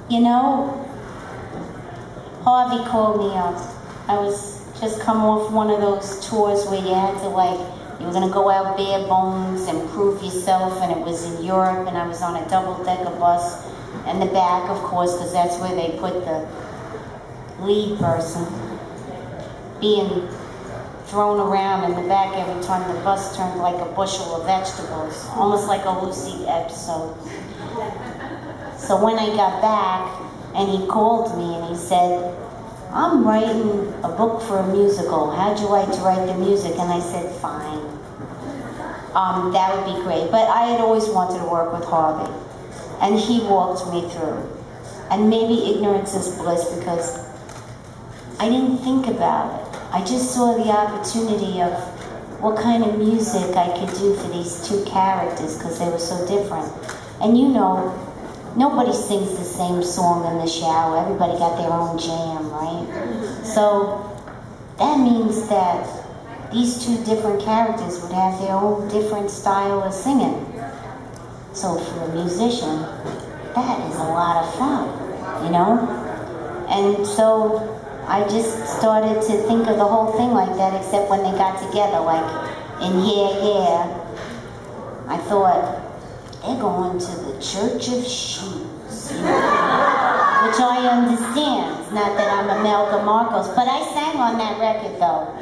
You know, Harvey called me up. I was just come off one of those tours where you had to you were gonna go out bare bones and prove yourself, and it was in Europe, and I was on a double-decker bus, and the back, of course, because that's where they put the lead person, being thrown around in the back every time the bus turned like a bushel of vegetables, almost like a Lucy episode. So when I got back, and he called me and he said, I'm writing a book for a musical. How'd you like to write the music? And I said, fine. That would be great. But I had always wanted to work with Harvey. And he walked me through. And maybe ignorance is bliss because I didn't think about it. I just saw the opportunity of what kind of music I could do for these two characters because they were so different. And you know, nobody sings the same song in the shower. Everybody got their own jam, right? So that means that these two different characters would have their own different style of singing. So for a musician, that is a lot of fun, you know? And so I just started to think of the whole thing like that, except when they got together, like in Yeah, Yeah, I thought, they're going to the Church of Shoes, you know? Which I understand. It's not that I'm Imelda Marcos, but I sang on that record, though.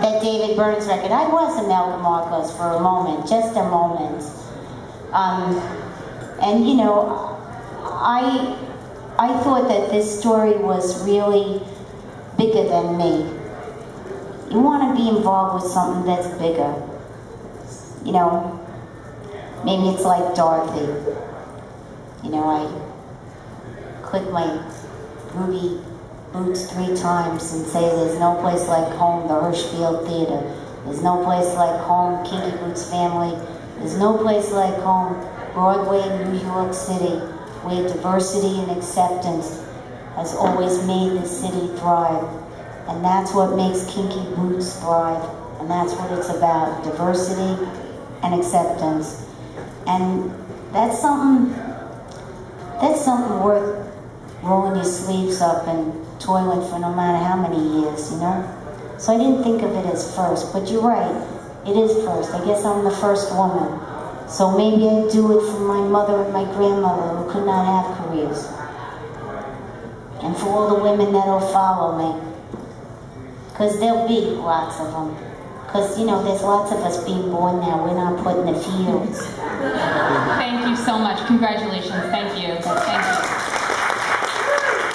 That David Byrne's record. I was Imelda Marcos for a moment, just a moment. And you know, I thought that this story was really bigger than me. You want to be involved with something that's bigger. You know, maybe it's like Dorothy. You know, I click my ruby boots 3 times and say there's no place like home, the Hirschfield Theater. There's no place like home, Kinky Boots family. There's no place like home, Broadway, New York City, where diversity and acceptance has always made the city thrive. And that's what makes Kinky Boots thrive. And that's what it's about, diversity and acceptance. And that's something worth rolling your sleeves up and toiling for no matter how many years, you know? So I didn't think of it as first, but you're right, it is first. I guess I'm the first woman. So maybe I do it for my mother and my grandmother who could not have careers. And for all the women that'll follow me. Because there'll be lots of them. Because, you know, there's lots of us being born now. We're not put in the fields. Thank you so much. Congratulations. Thank you. Thank you.